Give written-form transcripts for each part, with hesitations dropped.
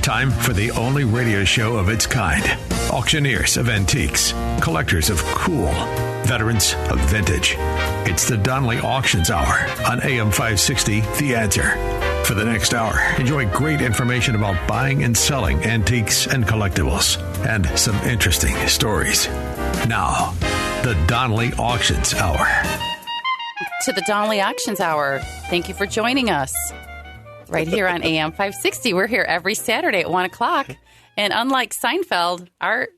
Time for the only radio show of its kind. Auctioneers of antiques, collectors of cool, veterans of vintage. It's the Donnelly Auctions Hour on AM 560, The Answer. For the next hour, enjoy great information about buying and selling antiques and collectibles, and some interesting stories. Now, the Donnelly Auctions Hour. To the Donnelly Auctions Hour. Thank you for joining us right here on AM 560. We're here every Saturday at 1 o'clock. And unlike Seinfeld,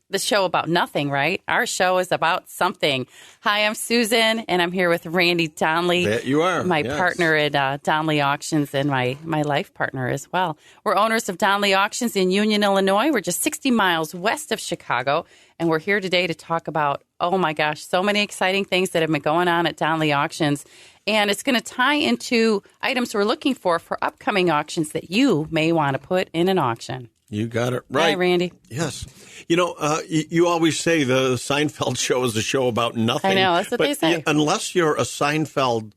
the show about nothing, right? Our show is about something. Hi, I'm Susan, and I'm here with Randy Donnelly. That you are. My partner at Donnelly Auctions and my life partner as well. We're owners of Donnelly Auctions in Union, Illinois. We're just 60 miles west of Chicago. And we're here today to talk about, oh my gosh, so many exciting things that have been going on at Donnelly Auctions. And it's going to tie into items we're looking for upcoming auctions that you may want to put in an auction. You got it right. Hi, Randy. Yes. You know, you always say the Seinfeld show is a show about nothing. I know. That's what they say. Unless you're a Seinfeld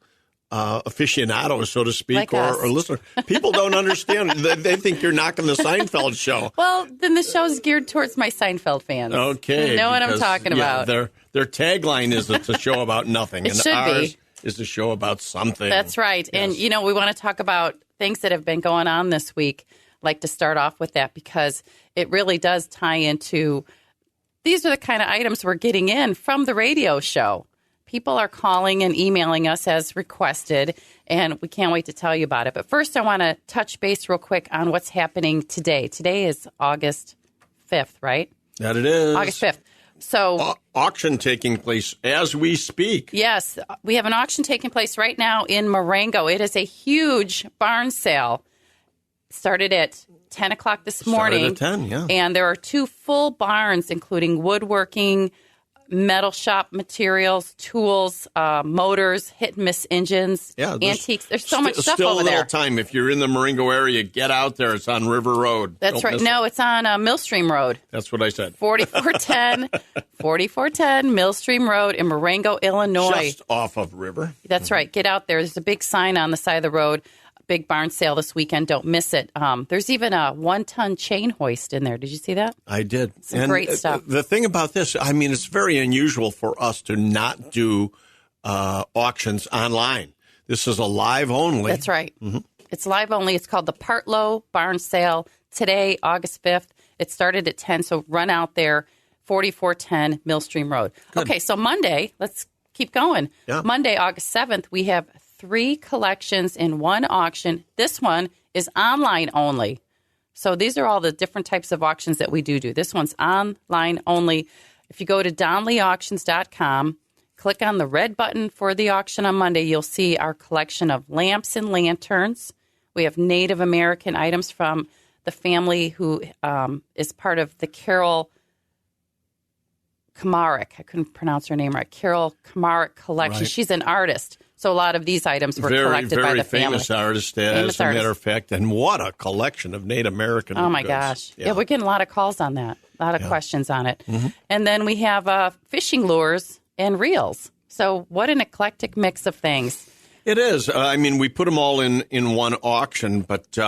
aficionado, so to speak, like or listener, people don't understand. They think you're knocking the Seinfeld show. Well, then the show's geared towards my Seinfeld fans. Okay. You know what I'm talking about. Their tagline is it's a show about nothing. It and should ours be. Is a show about something. That's right. Yes. And, you know, we want to talk about things that have been going on this week. Like to start off with that because it really does tie into these are the kind of items we're getting in from the radio show. People are calling and emailing us as requested, and we can't wait to tell you about it. But first, I want to touch base real quick on what's happening today. Today is August 5th, right? That it is. August 5th. So auction taking place as we speak. Yes, we have an auction taking place right now in Marengo. It is a huge barn sale. Started at 10 o'clock this morning. Started at 10, yeah. And there are two full barns, including woodworking, metal shop materials, tools, motors, hit-and-miss engines, antiques. There's so much stuff over there. Still a little time. If you're in the Marengo area, get out there. It's on River Road. That's right. No, it's on Millstream Road. That's what I said. 4410 Millstream Road in Marengo, Illinois. Just off of River. That's right. Get out there. There's a big sign on the side of the road. Big barn sale this weekend. Don't miss it. There's even a 1-ton chain hoist in there. Did you see that? I did. Some great stuff. The thing about this, I mean, it's very unusual for us to not do auctions online. This is a live only. That's right. Mm-hmm. It's live only. It's called the Partlow Barn Sale today, August 5th. It started at 10, so run out there, 4410 Millstream Road. Good. Okay, so Monday, let's keep going. Yeah. Monday, August 7th, we have 3 collections in one auction. This one is online only. So these are all the different types of auctions that we do. This one's online only. If you go to DonnellyAuctions.com, click on the red button for the auction on Monday, you'll see our collection of lamps and lanterns. We have Native American items from the family who is part of the Carol Kamarick. I couldn't pronounce her name right. Carol Kamarick collection. Right. She's an artist. So a lot of these items were collected by the family. Very famous artist, as a matter of fact. And what a collection of Native American goods. Oh, my gosh. Yeah, we're getting a lot of calls on that, a lot of questions on it. Mm-hmm. And then we have fishing lures and reels. So what an eclectic mix of things. It is. I mean, we put them all in one auction, but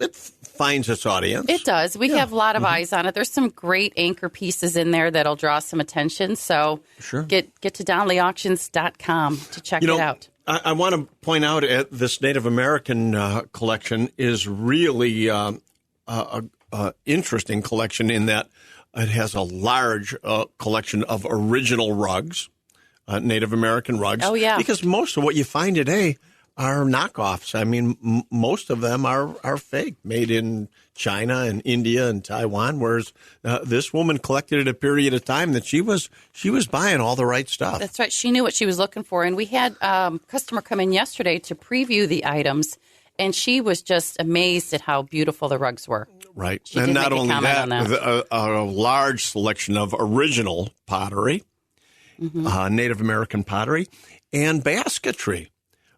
it finds its audience. It does. We have a lot of eyes on it. There's some great anchor pieces in there that'll draw some attention. So get to DonnellyAuctions.com to check it out. I want to point out this Native American collection is really an interesting collection in that it has a large collection of original rugs, Native American rugs. Oh, yeah. Because most of what you find today are knockoffs. I mean, most of them are fake, made in China and India and Taiwan, whereas this woman collected at a period of time that she was buying all the right stuff. That's right. She knew what she was looking for. And we had a customer come in yesterday to preview the items, and she was just amazed at how beautiful the rugs were. Right. She and not only that, a large selection of original pottery, Native American pottery, and basketry.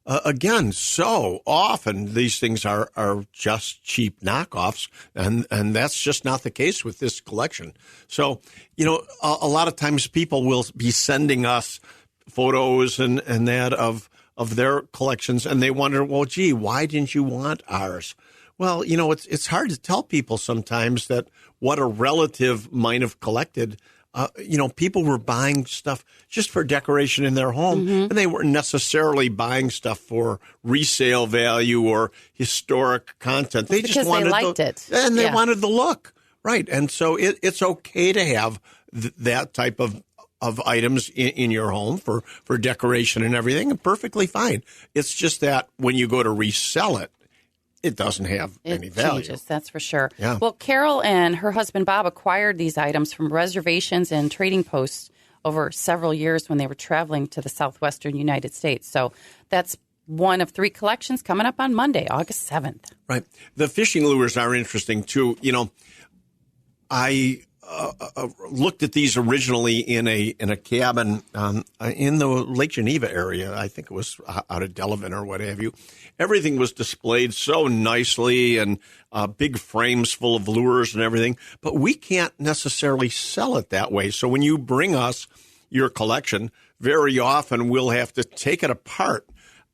Again, so often these things are just cheap knockoffs, and that's just not the case with this collection. So, you know, a lot of times people will be sending us photos and that of their collections, and they wonder, well, gee, why didn't you want ours? Well, it's hard to tell people sometimes that what a relative might have collected. People were buying stuff just for decoration in their home, and they weren't necessarily buying stuff for resale value or historic content. They just wanted they liked it, and they wanted the look, right? And so it's okay to have that type of items in your home for decoration and everything, and perfectly fine. It's just that when you go to resell it, it doesn't have any value. It changes, that's for sure. Yeah. Well, Carol and her husband Bob acquired these items from reservations and trading posts over several years when they were traveling to the southwestern United States. So that's one of 3 collections coming up on Monday, August 7th. Right. The fishing lures are interesting, too. I looked at these originally in a cabin in the Lake Geneva area. I think it was out of Delavan or what have you. Everything was displayed so nicely and big frames full of lures and everything. But we can't necessarily sell it that way. So when you bring us your collection, very often we'll have to take it apart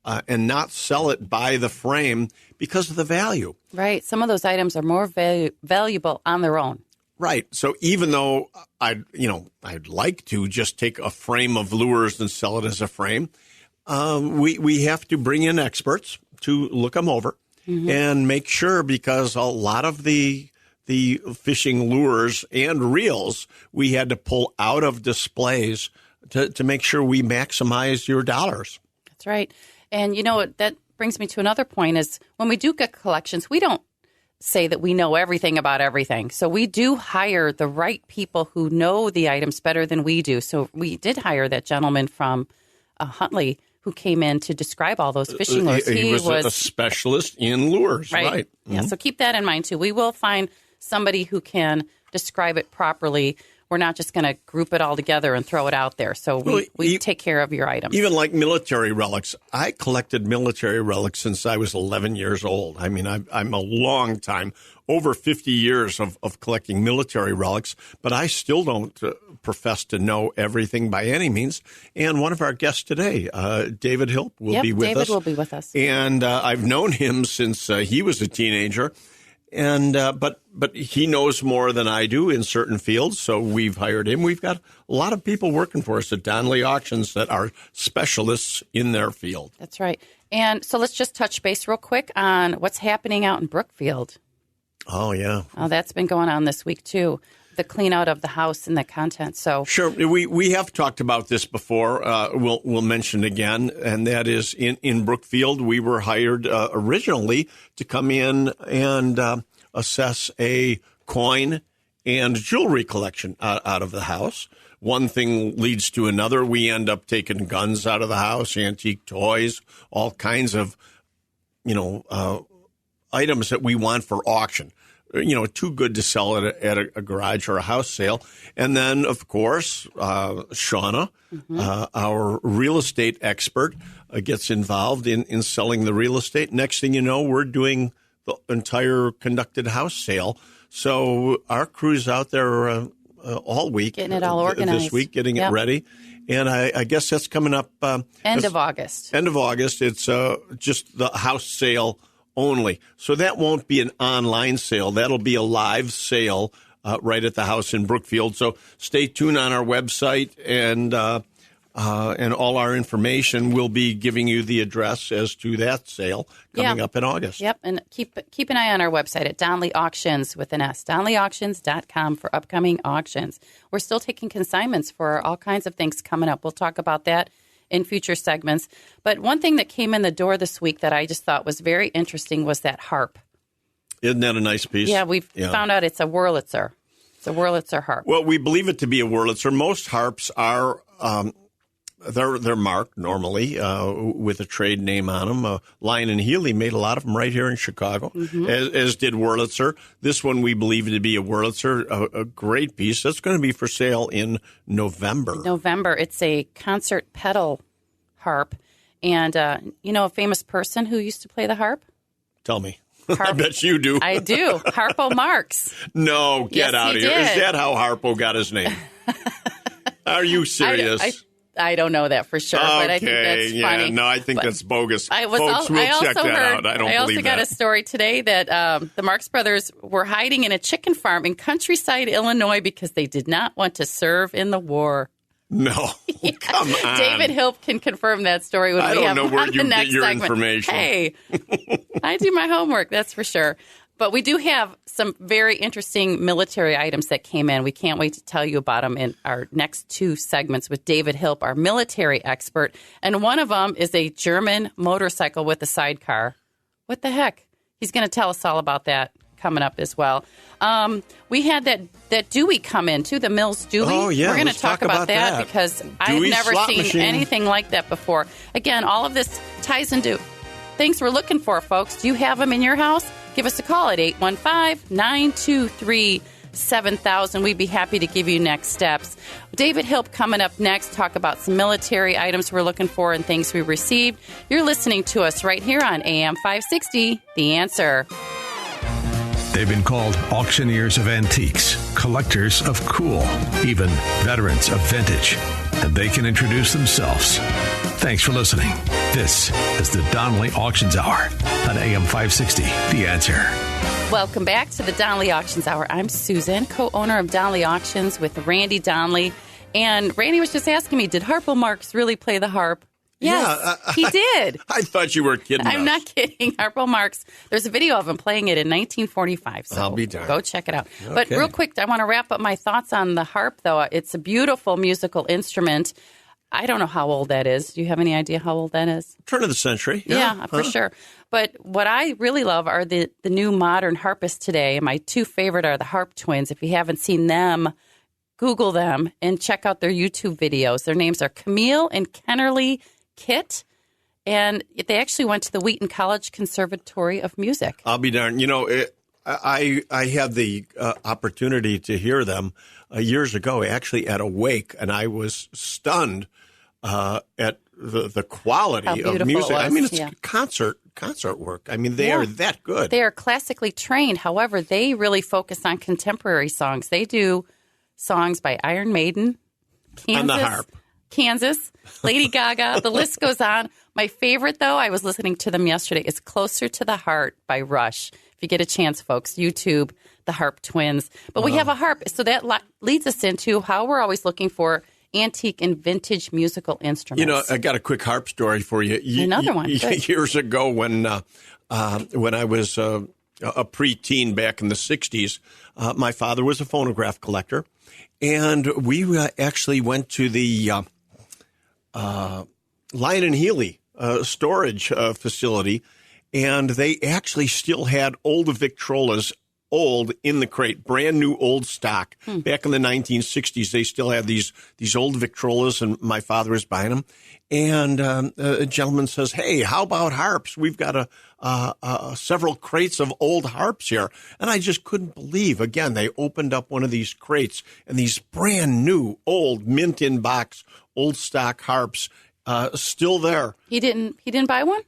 and not sell it by the frame because of the value. Right. Some of those items are more valuable on their own. Right. So even though I'd like to just take a frame of lures and sell it as a frame, we have to bring in experts to look them over and make sure, because a lot of the fishing lures and reels we had to pull out of displays to make sure we maximize your dollars. That's right. And that brings me to another point is when we do get collections, we don't say that we know everything about everything. So we do hire the right people who know the items better than we do. So we did hire that gentleman from Huntley who came in to describe all those fishing lures. He was a specialist in lures, right? Yeah, so keep that in mind, too. We will find somebody who can describe it properly. We're not just going to group it all together and throw it out there. So we take care of your items. Even like military relics. I collected military relics since I was 11 years old. I mean, I'm a long time, over 50 years of collecting military relics, but I still don't profess to know everything by any means. And one of our guests today, David Hilp, will be with us. David will be with us. And I've known him since he was a teenager. And but he knows more than I do in certain fields, so we've hired him. We've got a lot of people working for us at Donnelly Auctions that are specialists in their field. That's right. And so let's just touch base real quick on what's happening out in Brookfield. Oh, yeah. Oh, that's been going on this week, too. The clean out of the house and the content. So sure, we have talked about this before. We'll mention again, and that is in Brookfield. We were hired originally to come in and assess a coin and jewelry collection out of the house. One thing leads to another. We end up taking guns out of the house, antique toys, all kinds of items that we want for auction. Too good to sell at a garage or a house sale. And then, of course, Shauna, our real estate expert, gets involved in selling the real estate. Next thing you know, we're doing the entire conducted house sale. So our crew's out there all week. Getting it all organized. This week, getting it ready. And I guess that's coming up. End of August. End of August. It's just the house sale only. So that won't be an online sale. That'll be a live sale right at the house in Brookfield. So stay tuned on our website, and all our information will be giving you the address as to that sale coming up in August. Yep, and keep an eye on our website at Donnelly Auctions with an S, DonnellyAuctions.com for upcoming auctions. We're still taking consignments for all kinds of things coming up. We'll talk about that in future segments. But one thing that came in the door this week that I just thought was very interesting was that harp. Isn't that a nice piece? Yeah, we've found out it's a Wurlitzer. It's a Wurlitzer harp. Well, we believe it to be a Wurlitzer. Most harps are they're marked normally with a trade name on them. Lion and Healy made a lot of them right here in Chicago, as did Wurlitzer. This one we believe to be a Wurlitzer, a great piece. That's going to be for sale in November. It's a concert pedal harp. And, a famous person who used to play the harp? Tell me. I bet you do. I do. Harpo Marx. No, get out of here. Is that how Harpo got his name? Are you serious? I don't know that for sure, but I think that's funny. No, I think that's bogus. Folks, we'll check that out. I don't believe that. I also got a story today that the Marx Brothers were hiding in a chicken farm in Countryside, Illinois, because they did not want to serve in the war. No, come on. David Hilp can confirm that story when we have I don't know where on you the next get your segment. information. Hey, I do my homework, that's for sure. But we do have some very interesting military items that came in. We can't wait to tell you about them in our next two segments with David Hilp, our military expert. And one of them is a German motorcycle with a sidecar. What the heck? He's going to tell us all about that coming up as well. We had that Dewey come in, too, the Mills Dewey. Oh, yeah. We're going to talk about that because I've never seen anything like that before. Again, all of this ties into things we're looking for, folks. Do you have them in your house? Give us a call at 815-923-7000. We'd be happy to give you next steps. David Hilp coming up next, talk about some military items we're looking for and things we received. You're listening to us right here on AM 560, The Answer. They've been called auctioneers of antiques, collectors of cool, even veterans of vintage. And they can introduce themselves. Thanks for listening. This is the Donnelly Auctions Hour on AM 560, The Answer. Welcome back to the Donnelly Auctions Hour. I'm Susan, co-owner of Donnelly Auctions with Randy Donnelly. And Randy was just asking me, did Harpo Marx really play the harp? Yes, he did. I thought you were kidding I'm not kidding. Harpo Marx, there's a video of him playing it in 1945. So I'll be darned. Go check it out. Okay. But real quick, I want to wrap up my thoughts on the harp, though. It's a beautiful musical instrument. I don't know how old that is. Do you have any idea how old that is? Turn of the century. Yeah, for sure. But what I really love are the new modern harpists today. And my two favorite are the Harp Twins. If you haven't seen them, Google them and check out their YouTube videos. Their names are Camille and Kennerly Kit. And they actually went to the Wheaton College Conservatory of Music. I'll be darned. You know, I had the opportunity to hear them years ago, actually at a wake, and I was stunned at the quality of music. I mean, it's concert work. I mean, they are that good. They are classically trained. However, they really focus on contemporary songs. They do songs by Iron Maiden, Kansas, on the harp. Lady Gaga. The list goes on. My favorite, though, I was listening to them yesterday, is Closer to the Heart by Rush. If you get a chance, folks, YouTube, the Harp Twins. But we have a harp. So that leads us into how we're always looking for antique and vintage musical instruments. You know, I got a quick harp story for you. Another one. Good. Years ago when I was a preteen back in the 60s, my father was a phonograph collector. And we actually went to the Lion and Healy storage facility, and they actually still had old Victrolas, old in the crate, brand new old stock. Back in the 1960s, they still had these old Victrolas, and my father was buying them. And a gentleman says, "Hey, how about harps? We've got several crates of old harps here." And I just couldn't believe. Again, they opened up one of these crates, and these brand new, old, mint-in box, old stock harps still there. He didn't buy one?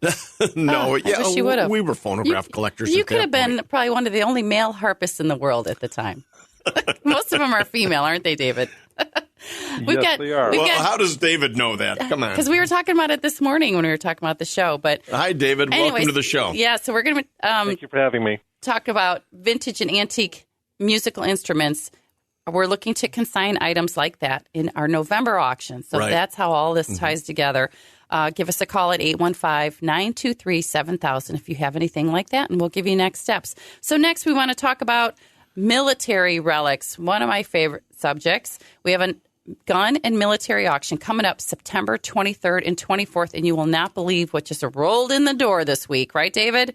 No, I wish you would have. We were phonograph collectors. You could have been probably one of the only male harpists in the world at the time. Most of them are female, aren't they, David? Yes, they are. How does David know that? Come on. Because we were talking about it this morning when we were talking about the show. But hi, David. anyways, welcome to the show. Yeah, so we're going to thank you for having me. Talk about vintage and antique musical instruments. We're looking to consign items like that in our November auction. So that's how all this ties together. Give us a call at 815-923-7000 if you have anything like that, and we'll give you next steps. So next we want to talk about military relics, one of my favorite subjects. We have a gun and military auction coming up September 23rd and 24th, and you will not believe what just rolled in the door this week. Right, David?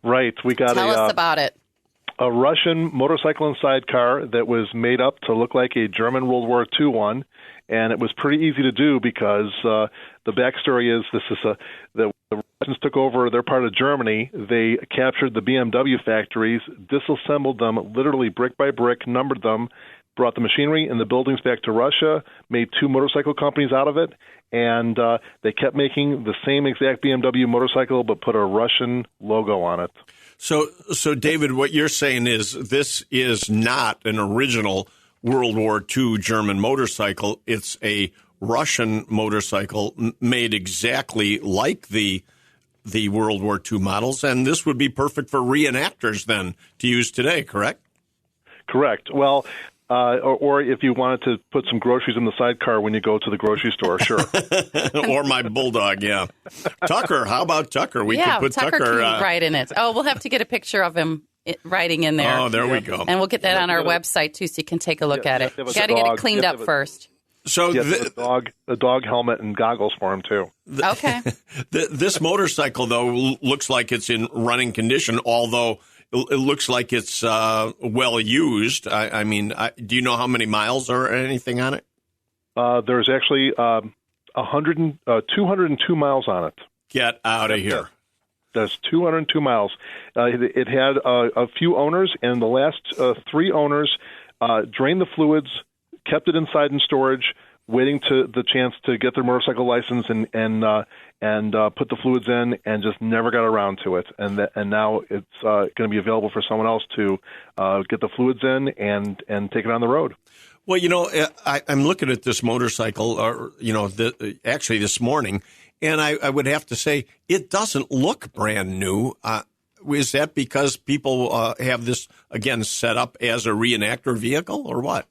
Right. We got Tell us about it. A Russian motorcycle and sidecar that was made up to look like a German World War II one, and it was pretty easy to do because the backstory is the Russians took over their part of Germany. They captured the BMW factories, disassembled them literally brick by brick, numbered them, brought the machinery and the buildings back to Russia, made two motorcycle companies out of it, and they kept making the same exact BMW motorcycle but put a Russian logo on it. So David, what you're saying is this is not an original World War II German motorcycle. It's a Russian motorcycle made exactly like the World War II models, and this would be perfect for reenactors then to use today, correct? Correct. Well, or if you wanted to put some groceries in the sidecar when you go to the grocery store, sure. Or my bulldog, yeah. Tucker, how about Tucker? We could put Tucker Tucker can ride in it. Oh, we'll have to get a picture of him riding in there. Oh, there we go. And we'll get that on our website, too, so you can take a look at it. You got to get it cleaned up first. So a dog helmet and goggles for him, too. Okay. This motorcycle, though, looks like it's in running condition, although it looks like it's well used. I mean, do you know how many miles or anything on it? There's actually 202 miles on it. Get out of here. There's 202 miles. It had a few owners, and the last 3 owners drained the fluids, kept it inside in storage, waiting to the chance to get their motorcycle license and put the fluids in, and just never got around to it. And now it's going to be available for someone else to get the fluids in and take it on the road. Well, I'm looking at this motorcycle, actually this morning, and I would have to say it doesn't look brand new. Is that because people have this, again, set up as a reenactor vehicle or what?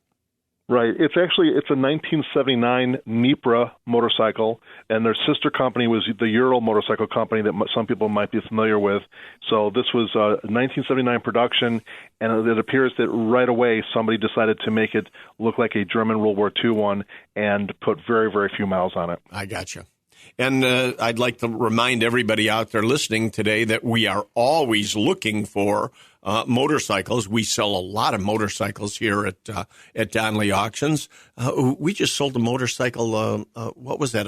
Right. It's a 1979 Nipra motorcycle, and their sister company was the Ural motorcycle company that some people might be familiar with. So this was a 1979 production, and it appears that right away somebody decided to make it look like a German World War II one and put very, very few miles on it. I gotcha. And I'd like to remind everybody out there listening today that we are always looking for motorcycles. We sell a lot of motorcycles here at Donnelly Auctions. We just sold a motorcycle. What was that?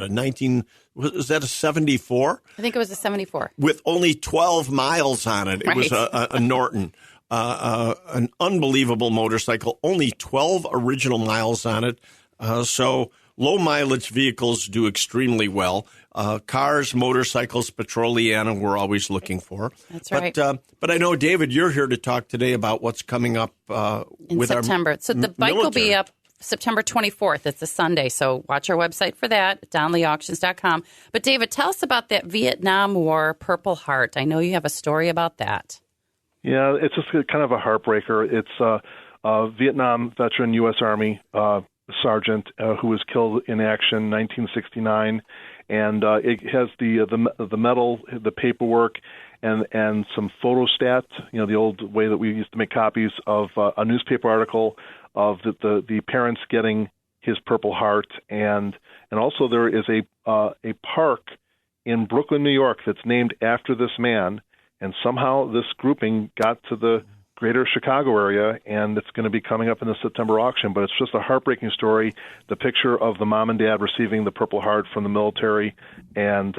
Was that a 74? I think it was a 74 with only 12 miles on it. It was a Norton, an unbelievable motorcycle. Only 12 original miles on it. So low mileage vehicles do extremely well. Cars, motorcycles, Petroliana, we're always looking for. That's right. But I know, David, you're here to talk today about what's coming up in with September. So the bike will be up September 24th. It's a Sunday. So watch our website for that, DonnellyAuctions.com. But David, tell us about that Vietnam War Purple Heart. I know you have a story about that. Yeah, it's just kind of a heartbreaker. It's a Vietnam veteran U.S. Army sergeant who was killed in action in 1969, and it has the medal, the paperwork, and some photostat. The old way that we used to make copies of a newspaper article of the parents getting his Purple Heart, and also there is a park in Brooklyn, New York, that's named after this man, and somehow this grouping got to the greater Chicago area, and it's going to be coming up in the September auction. But it's just a heartbreaking story. The picture of the mom and dad receiving the Purple Heart from the military, and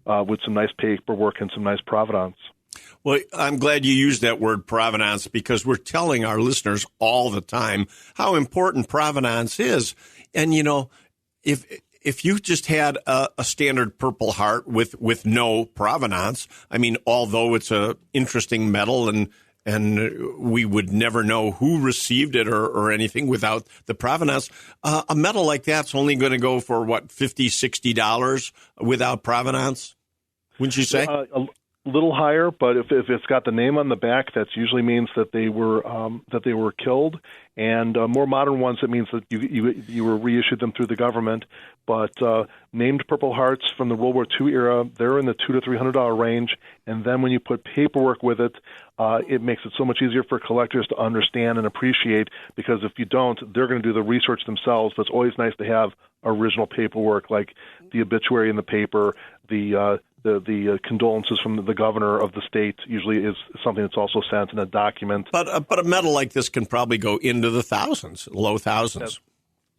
with some nice paperwork and some nice provenance. Well, I'm glad you used that word provenance, because we're telling our listeners all the time how important provenance is. And, if you just had a standard Purple Heart with no provenance, I mean, although it's a interesting medal and we would never know who received it or anything without the provenance. A medal like that's only going to go for, what, $50, $60 without provenance, wouldn't you say? A little higher, but if it's got the name on the back, that usually means that they were killed. And more modern ones, it means that you were reissued them through the government. But named Purple Hearts from the World War II era, they're in the $200 to $300 range. And then when you put paperwork with it, it makes it so much easier for collectors to understand and appreciate, because if you don't, they're going to do the research themselves. But it's always nice to have original paperwork, like the obituary in the paper, the condolences from the governor of the state usually is something that's also sent in a document. But a medal like this can probably go into the thousands, low thousands.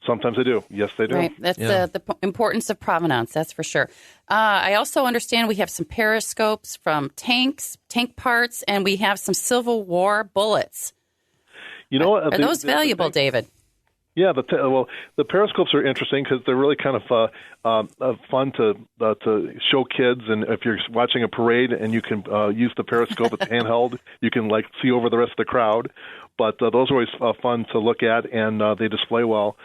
Sometimes they do. Yes, they do. Right. That's the importance of provenance, that's for sure. I also understand we have some periscopes from tanks, tank parts, and we have some Civil War bullets. Are those valuable, David? Yeah, the periscopes are interesting because they're really kind of fun to show kids. And if you're watching a parade and you can use the periscope, it's handheld, you can see over the rest of the crowd. But those are always fun to look at, and they display well.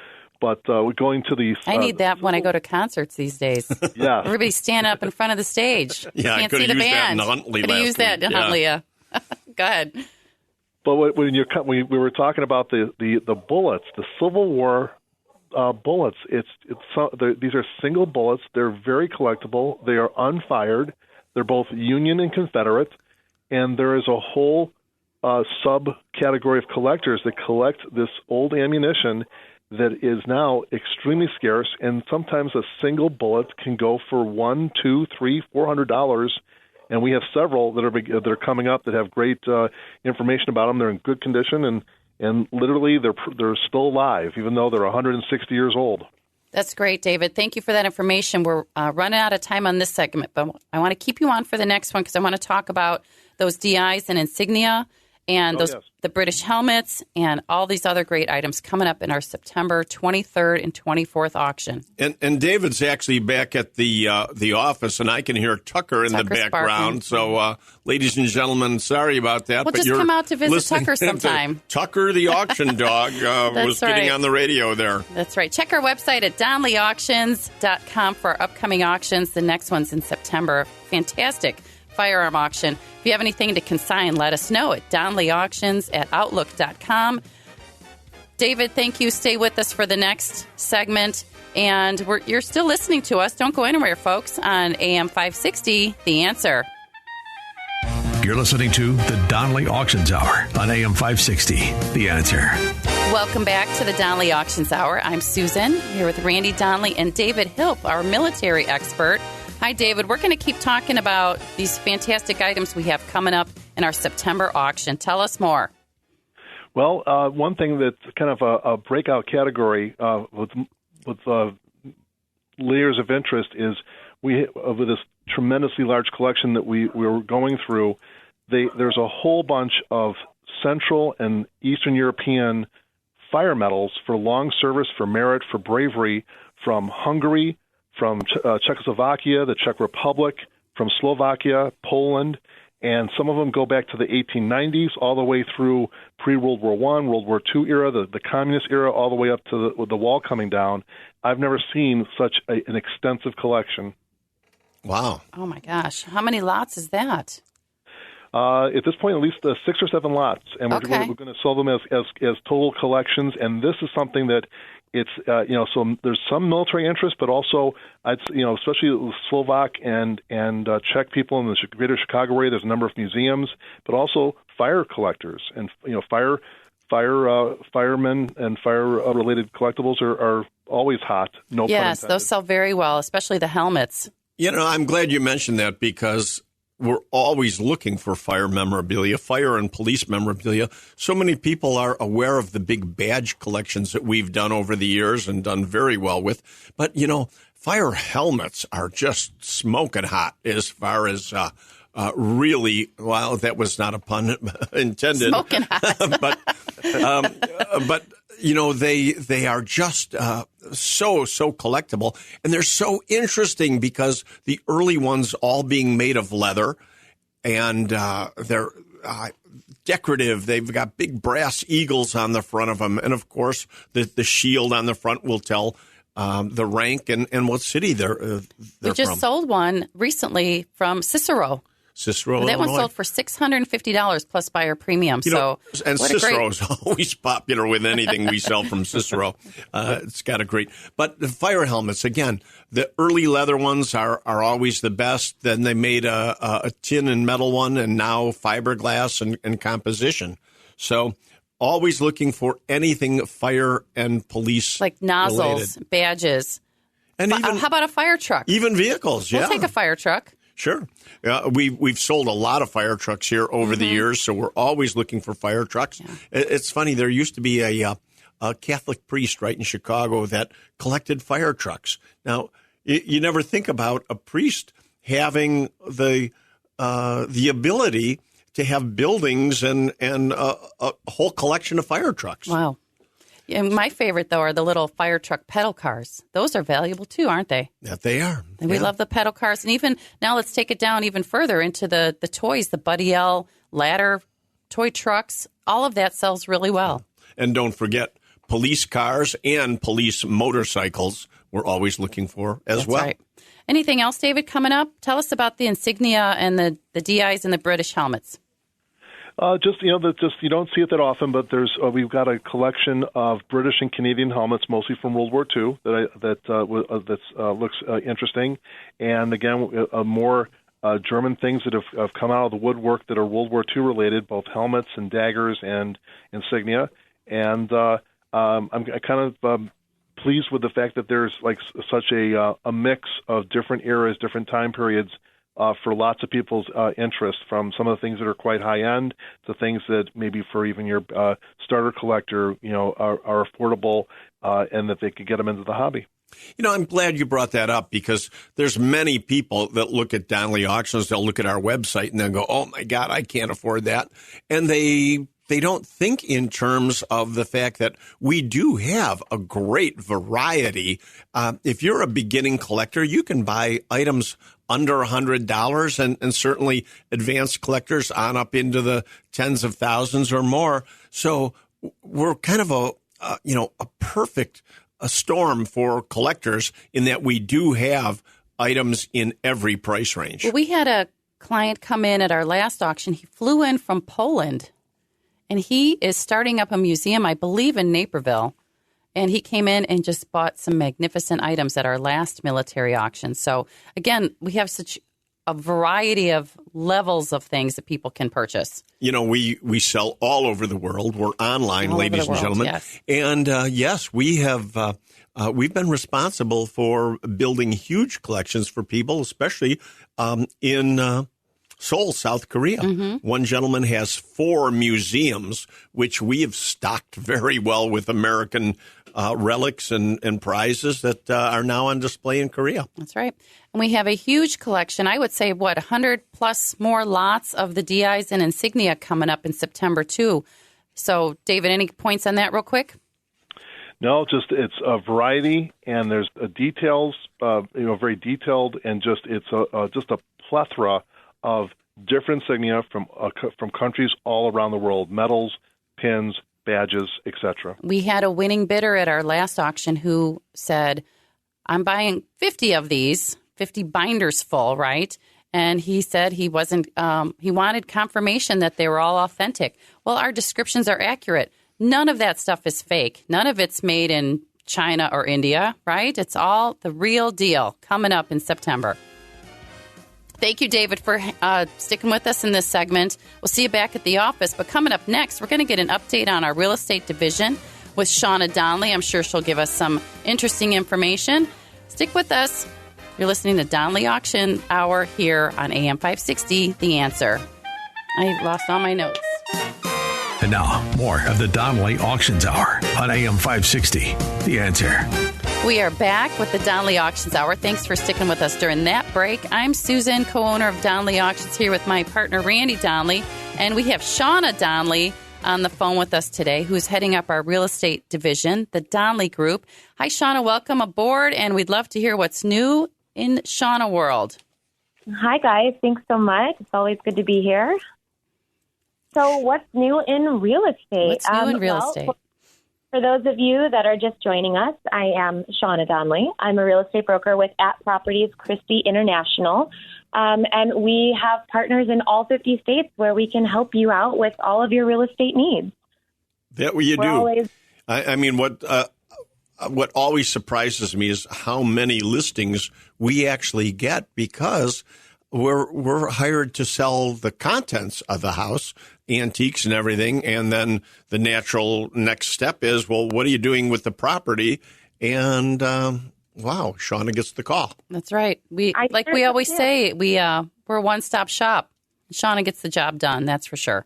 But going to the I need that when I go to concerts these days. Yeah, Everybody's standing up in front of the stage. Yeah, Can't see the band. Could have used that in Huntley. Go ahead. but when we were talking about the bullets, the Civil War bullets, these are single bullets. They're very collectible. They are unfired. They're both Union and Confederate, and there is a whole subcategory of collectors that collect this old ammunition that is now extremely scarce, and sometimes a single bullet can go for $100, $200, $300, $400. And we have several that are coming up that have great information about them. They're in good condition, and literally they're still alive, even though they're 160 years old. That's great, David. Thank you for that information. We're running out of time on this segment, but I want to keep you on for the next one because I want to talk about those DIs and insignia and the British helmets and all these other great items coming up in our September 23rd and 24th auction. And David's actually back at the office, and I can hear Tucker in the background. So, ladies and gentlemen, sorry about that. Well, but just come out to visit Tucker sometime. Tucker, the auction dog, was getting on the radio there. That's right. Check our website at DonleyAuctions.com for our upcoming auctions. The next one's in September. Fantastic firearm auction. If you have anything to consign, let us know at DonleyAuctions@outlook.com. David, thank you. Stay with us for the next segment. And you're still listening to us. Don't go anywhere, folks, on AM 560, The Answer. You're listening to the Donnelly Auctions Hour on AM 560, The Answer. Welcome back to the Donnelly Auctions Hour. I'm Susan, here with Randy Donnelly and David Hilp, our military expert. Hi, David. We're going to keep talking about these fantastic items we have coming up in our September auction. Tell us more. Well, one thing that's kind of a breakout category with layers of interest is with this tremendously large collection that we were going through, there's a whole bunch of Central and Eastern European fire medals for long service, for merit, for bravery from Hungary, from Czechoslovakia, the Czech Republic, from Slovakia, Poland, and some of them go back to the 1890s all the way through pre-World War I, World War II era, the communist era, all the way up to the wall coming down. I've never seen such an extensive collection. Wow. Oh, my gosh. How many lots is that? At this point, at least 6 or 7 lots, and we're going to sell them as total collections. And this is something that it's so there's some military interest, but also especially Slovak and Czech people in the greater Chicago area. There's a number of museums, but also fire collectors and firemen and fire related collectibles are always hot. No pun intended. Those sell very well, especially the helmets. I'm glad you mentioned that because we're always looking for fire memorabilia, fire and police memorabilia. So many people are aware of the big badge collections that we've done over the years and done very well with. But, fire helmets are just smoking hot as far as really, well, that was not a pun intended. Smoking hot. but they are just so collectible, and they're so interesting because the early ones all being made of leather, and they're decorative. They've got big brass eagles on the front of them, and of course the shield on the front will tell the rank and what city they're from. We just sold one recently from Cicero. That one sold for $650 plus buyer premium. And Cicero's always popular with anything we sell from Cicero. It's got a great. But the fire helmets, again, the early leather ones are always the best. Then they made a tin and metal one, and now fiberglass and composition. So always looking for anything fire and police like nozzles, related. Badges, and even how about a fire truck? Even vehicles. We'll take a fire truck. Sure. We've sold a lot of fire trucks here over the years, so we're always looking for fire trucks. Yeah. It's funny. There used to be a Catholic priest right in Chicago that collected fire trucks. Now, you never think about a priest having the ability to have buildings and a whole collection of fire trucks. Wow. Yeah, my favorite, though, are the little fire truck pedal cars. Those are valuable, too, aren't they? That they are. And we love the pedal cars. And even now let's take it down even further into the toys, the Buddy L ladder, toy trucks. All of that sells really well. And don't forget police cars and police motorcycles we're always looking for as well. Right. Anything else, David, coming up? Tell us about the insignia and the DIs and the British helmets. Just you don't see it that often, but we've got a collection of British and Canadian helmets, mostly from World War II, that looks interesting, and again, more German things that have come out of the woodwork that are World War II related, both helmets and daggers and insignia, and I'm kind of pleased with the fact that there's like such a mix of different eras, different time periods. For lots of people's interest, from some of the things that are quite high end to things that maybe for even your starter collector, are affordable and that they could get them into the hobby. I'm glad you brought that up because there's many people that look at Donnelly Auctions, they'll look at our website and they'll go, oh my God, I can't afford that. And they don't think in terms of the fact that we do have a great variety. If you're a beginning collector, you can buy items under $100 and certainly advanced collectors on up into the tens of thousands or more. So we're kind of a perfect storm for collectors in that we do have items in every price range. Well, we had a client come in at our last auction. He flew in from Poland, and he is starting up a museum, I believe, in Naperville. And he came in and just bought some magnificent items at our last military auction. So, again, we have such a variety of levels of things that people can purchase. We sell all over the world. We're online, ladies and gentlemen. Yes. And, yes, we have we've been responsible for building huge collections for people, especially in Seoul, South Korea. Mm-hmm. One gentleman has 4 museums, which we have stocked very well with American relics and prizes that are now on display in Korea. That's right. And we have a huge collection. I would say, 100 plus more lots of the DIs and insignia coming up in September, too. So, David, any points on that real quick? No, just it's a variety, and there's details, very detailed, and just it's just a plethora of different insignia from countries all around the world, medals, pins, badges, etc. We had a winning bidder at our last auction who said, I'm buying 50 of these, 50 binders full, right? And he said he wanted confirmation that they were all authentic. Well, our descriptions are accurate. None of that stuff is fake. None of it's made in China or India, right? It's all the real deal coming up in September. Thank you, David, for sticking with us in this segment. We'll see you back at the office. But coming up next, we're going to get an update on our real estate division with Shauna Donnelly. I'm sure she'll give us some interesting information. Stick with us. You're listening to Donnelly Auction Hour here on AM 560, The Answer. I lost all my notes. And now, more of the Donnelly Auctions Hour on AM 560, The Answer. We are back with the Donnelly Auctions Hour. Thanks for sticking with us during that break. I'm Susan, co-owner of Donnelly Auctions, here with my partner, Randy Donnelly. And we have Shauna Donnelly on the phone with us today, who's heading up our real estate division, the Donnelly Group. Hi, Shauna. Welcome aboard. And we'd love to hear what's new in Shauna world. Hi, guys. Thanks so much. It's always good to be here. So what's new in real estate? What's new in real estate? For those of you that are just joining us, I am Shauna Donnelly. I'm a real estate broker with At Properties Christie International. And we have partners in all 50 states where we can help you out with all of your real estate needs. That what you do. I mean, what always surprises me is how many listings we actually get because we're hired to sell the contents of the house, antiques and everything, and then the natural next step is, well, what are you doing with the property? And wow, Shauna gets the call. That's right. We always say, we're a one-stop shop. Shauna gets the job done. That's for sure.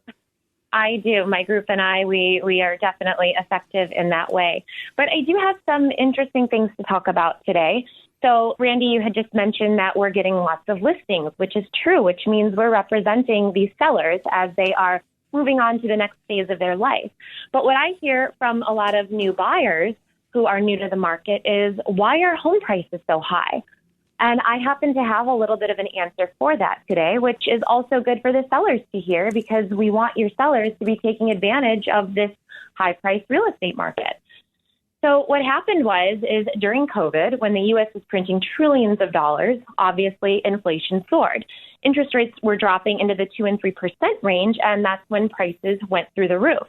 I do. My group and I, we are definitely effective in that way. But I do have some interesting things to talk about today. So, Randy, you had just mentioned that we're getting lots of listings, which is true, which means we're representing these sellers as they are moving on to the next phase of their life. But what I hear from a lot of new buyers who are new to the market is, why are home prices so high? And I happen to have a little bit of an answer for that today, which is also good for the sellers to hear because we want your sellers to be taking advantage of this high-priced real estate market. So what happened is during COVID, when the U.S. was printing trillions of dollars, obviously inflation soared. Interest rates were dropping into the 2 and 3% range, and that's when prices went through the roof.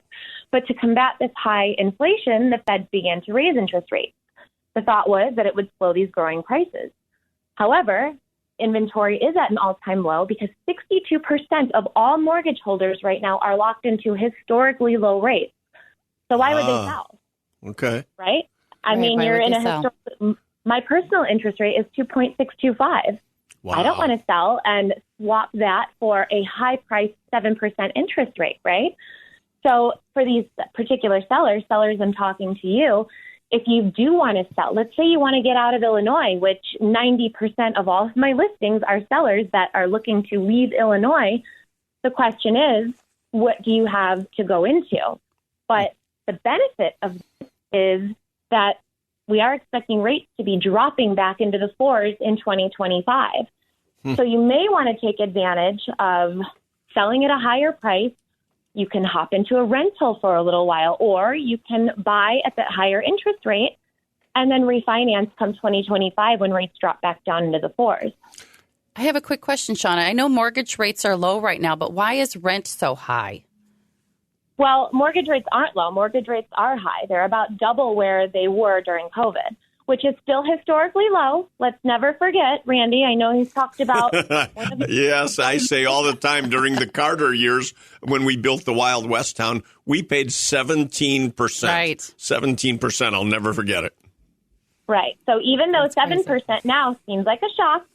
But to combat this high inflation, the Fed began to raise interest rates. The thought was that it would slow these growing prices. However, inventory is at an all-time low because 62% of all mortgage holders right now are locked into historically low rates. So why would they sell? Okay. Right? I mean, you're in a historical. My personal interest rate is 2.625. Wow. I don't want to sell and swap that for a high-priced 7% interest rate, right? So for these particular sellers I'm talking to you, if you do want to sell, let's say you want to get out of Illinois, which 90% of all of my listings are sellers that are looking to leave Illinois. The question is, what do you have to go into? But the benefit of this is that we are expecting rates to be dropping back into the 4s in 2025. So you may want to take advantage of selling at a higher price. You can hop into a rental for a little while, or you can buy at that higher interest rate and then refinance come 2025 when rates drop back down into the 4s. I have a quick question, Shauna. I know mortgage rates are low right now, but why is rent so high? Well, mortgage rates aren't low. Mortgage rates are high. They're about double where they were during COVID, which is still historically low. Let's never forget, Randy, I know he's talked about. Yes, I say all the time during the Carter years when we built the Wild West town, we paid 17%. Right. 17%. I'll never forget it. Right. So even though That's 7% crazy. now seems like a shock,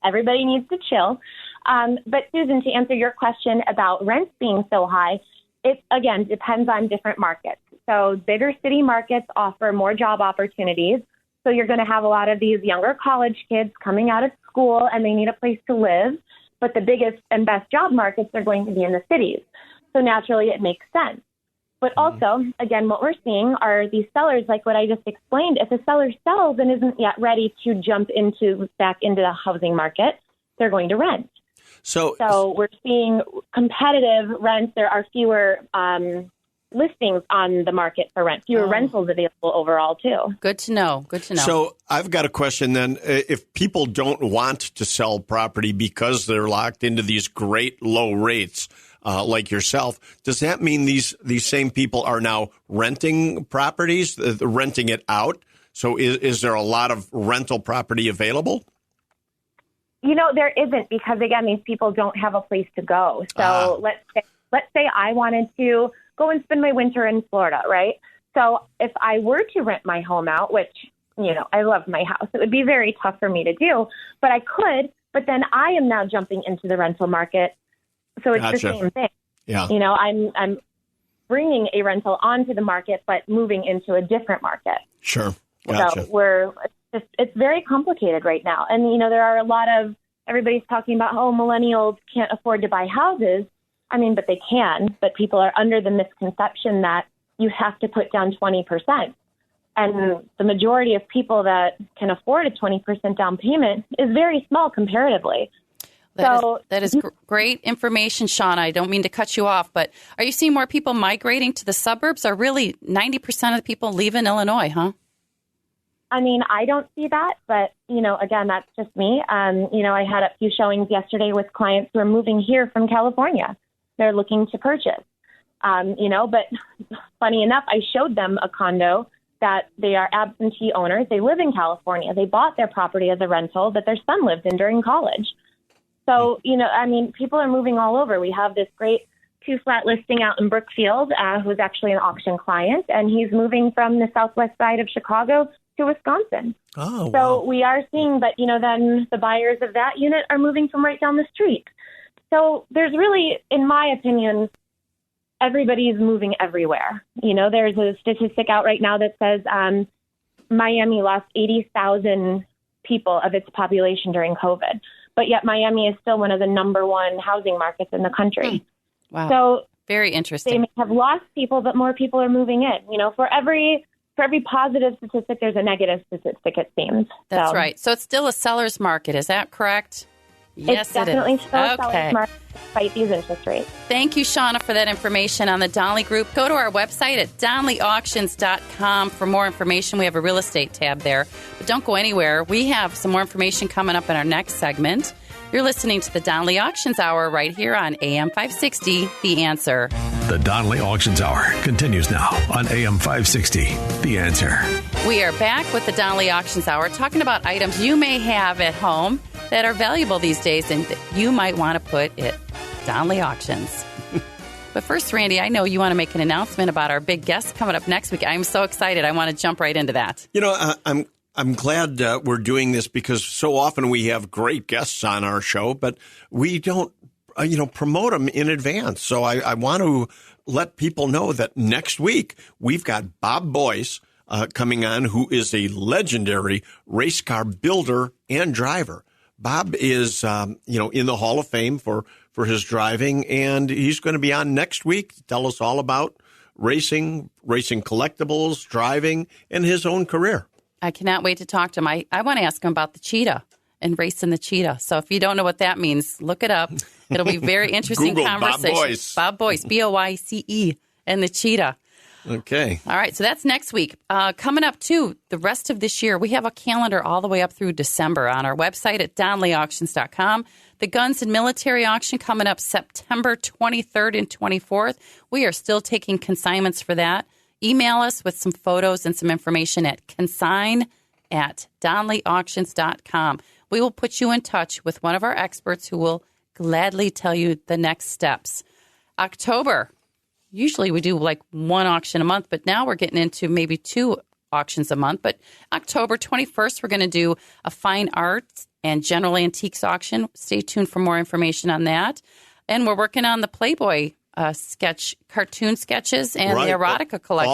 everybody needs to chill. But Susan, to answer your question about rents being so high, it, again, depends on different markets. So bigger city markets offer more job opportunities. So you're going to have a lot of these younger college kids coming out of school and they need a place to live. But the biggest and best job markets are going to be in the cities. So naturally, it makes sense. But also, again, what we're seeing are these sellers, like what I just explained. If a seller sells and isn't yet ready to jump back into the housing market, they're going to rent. So we're seeing competitive rents. There are fewer listings on the market for rent, fewer rentals available overall, too. Good to know. Good to know. So I've got a question then. If people don't want to sell property because they're locked into these great low rates, like yourself, does that mean these same people are now renting properties, renting it out? So is there a lot of rental property available? You know, there isn't because, again, these people don't have a place to go. So let's say I wanted to go and spend my winter in Florida, right? So if I were to rent my home out, which, you know, I love my house, it would be very tough for me to do, but I could. But then I am now jumping into the rental market. So it's the same thing. Yeah. You know, I'm bringing a rental onto the market, but moving into a different market. Sure. Gotcha. So it's very complicated right now. And, you know, there are a lot of, everybody's talking about, millennials can't afford to buy houses. I mean, but they can, but people are under the misconception that you have to put down 20%. And the majority of people that can afford a 20% down payment is very small comparatively. That is great information, Shauna. I don't mean to cut you off, but are you seeing more people migrating to the suburbs? Or really 90% of the people leaving Illinois, huh? I mean, I don't see that, but, you know, again, that's just me. You know, I had a few showings yesterday with clients who are moving here from California. They're looking to purchase, you know, but funny enough, I showed them a condo that they are absentee owners. They live in California. They bought their property as a rental that their son lived in during college. So, you know, I mean, people are moving all over. We have this great 2-flat listing out in Brookfield, who's actually an auction client, and he's moving from the southwest side of Chicago to Wisconsin. Oh, so we are seeing, but, you know, then the buyers of that unit are moving from right down the street. So there's really, in my opinion, everybody's moving everywhere. You know, there's a statistic out right now that says Miami lost 80,000 people of its population during COVID. But yet Miami is still one of the number one housing markets in the country. Wow. So very interesting. They may have lost people, but more people are moving in. You know, for every positive statistic, there's a negative statistic, it seems. That's right. So it's still a seller's market. Is that correct? Yes, it's definitely it is. still Okay. selling smart despite these interest rates. Thank you, Shauna, for that information on the Donnelly Group. Go to our website at DonnellyAuctions.com for more information. We have a real estate tab there. But don't go anywhere. We have some more information coming up in our next segment. You're listening to the Donnelly Auctions Hour right here on AM 560, The Answer. The Donnelly Auctions Hour continues now on AM 560, The Answer. We are back with the Donnelly Auctions Hour talking about items you may have at home that are valuable these days and that you might want to put at Donnelly Auctions. But first, Randy, I know you want to make an announcement about our big guest coming up next week. I'm so excited. I want to jump right into that. You know, I'm glad we're doing this because so often we have great guests on our show, but we don't, promote them in advance. So I want to let people know that next week we've got Bob Boyce coming on, who is a legendary race car builder and driver. Bob is, in the Hall of Fame for his driving, and he's going to be on next week to tell us all about racing collectibles, driving, and his own career. I cannot wait to talk to him. I want to ask him about the cheetah and racing the cheetah. So if you don't know what that means, look it up. It'll be very interesting Google conversation. Bob Boyce, Boyce, and the cheetah. Okay. All right, so that's next week. Coming up, too, the rest of this year, we have a calendar all the way up through December on our website at DonnellyAuctions.com. The Guns and Military Auction coming up September 23rd and 24th. We are still taking consignments for that. Email us with some photos and some information at consign@DonnellyAuctions.com. We will put you in touch with one of our experts who will gladly tell you the next steps. October. Usually we do like one auction a month, but now we're getting into maybe 2 auctions a month. But October 21st, we're going to do a fine arts and general antiques auction. Stay tuned for more information on that. And we're working on the Playboy cartoon sketches and the erotica collection.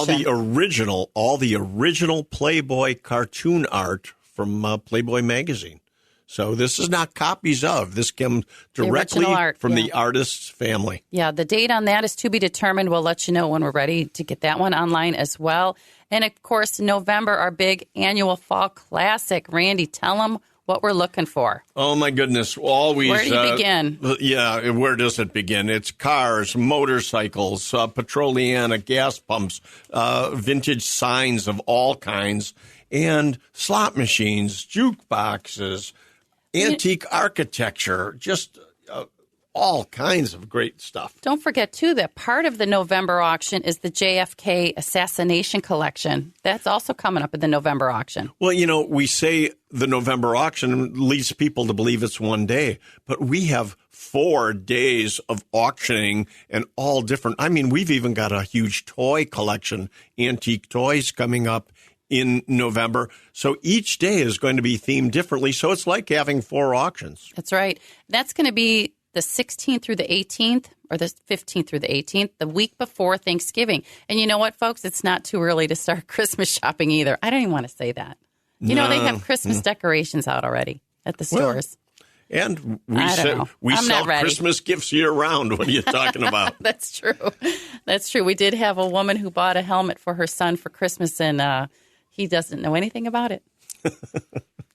All the original Playboy cartoon art from Playboy magazine. So this is not copies of. This comes directly from the artist's family. Yeah, the date on that is to be determined. We'll let you know when we're ready to get that one online as well. And, of course, November, our big annual fall classic. Randy, tell them what we're looking for. Oh, my goodness. Always. Where do you begin? Yeah, where does it begin? It's cars, motorcycles, Petroliana, gas pumps, vintage signs of all kinds, and slot machines, jukeboxes, antique architecture, just all kinds of great stuff. Don't forget, too, that part of the November auction is the JFK assassination collection. That's also coming up in the November auction. Well, we say the November auction leads people to believe it's one day, but we have 4 days of auctioning and all different. I mean, we've even got a huge toy collection, antique toys coming up in November. So each day is going to be themed differently. So it's like having 4 auctions. That's right. That's going to be the 16th through the 18th, or the 15th through the 18th, the week before Thanksgiving. And you know what, folks? It's not too early to start Christmas shopping either. I don't even want to say that. They have Christmas decorations out already at the stores. And we sell Christmas gifts year round. What are you talking about? That's true. That's true. We did have a woman who bought a helmet for her son for Christmas, and he doesn't know anything about it.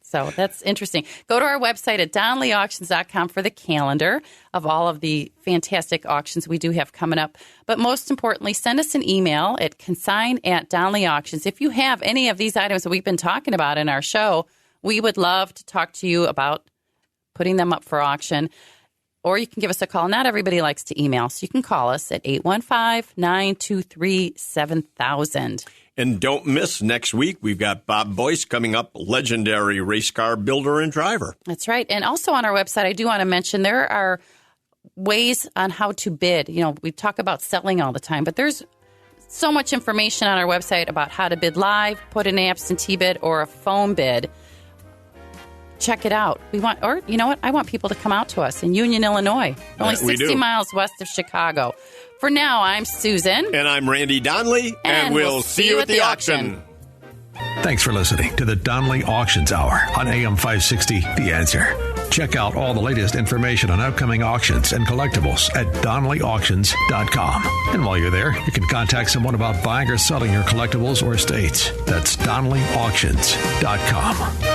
So that's interesting. Go to our website at DonnellyAuctions.com for the calendar of all of the fantastic auctions we do have coming up. But most importantly, send us an email at consign@DonnellyAuctions. If you have any of these items that we've been talking about in our show, we would love to talk to you about putting them up for auction. Or you can give us a call. Not everybody likes to email, so you can call us at 815-923-7000. And don't miss next week. We've got Bob Boyce coming up, legendary race car builder and driver. That's right. And also on our website, I do want to mention there are ways on how to bid. We talk about selling all the time, but there's so much information on our website about how to bid live, put an absentee bid, or a phone bid. Check it out. I want people to come out to us in Union, Illinois, only 60 miles west of Chicago. For now, I'm Susan. And I'm Randy Donnelly. And we'll see you at the auction. Thanks for listening to the Donnelly Auctions Hour on AM 560, The Answer. Check out all the latest information on upcoming auctions and collectibles at DonnellyAuctions.com. And while you're there, you can contact someone about buying or selling your collectibles or estates. That's DonnellyAuctions.com.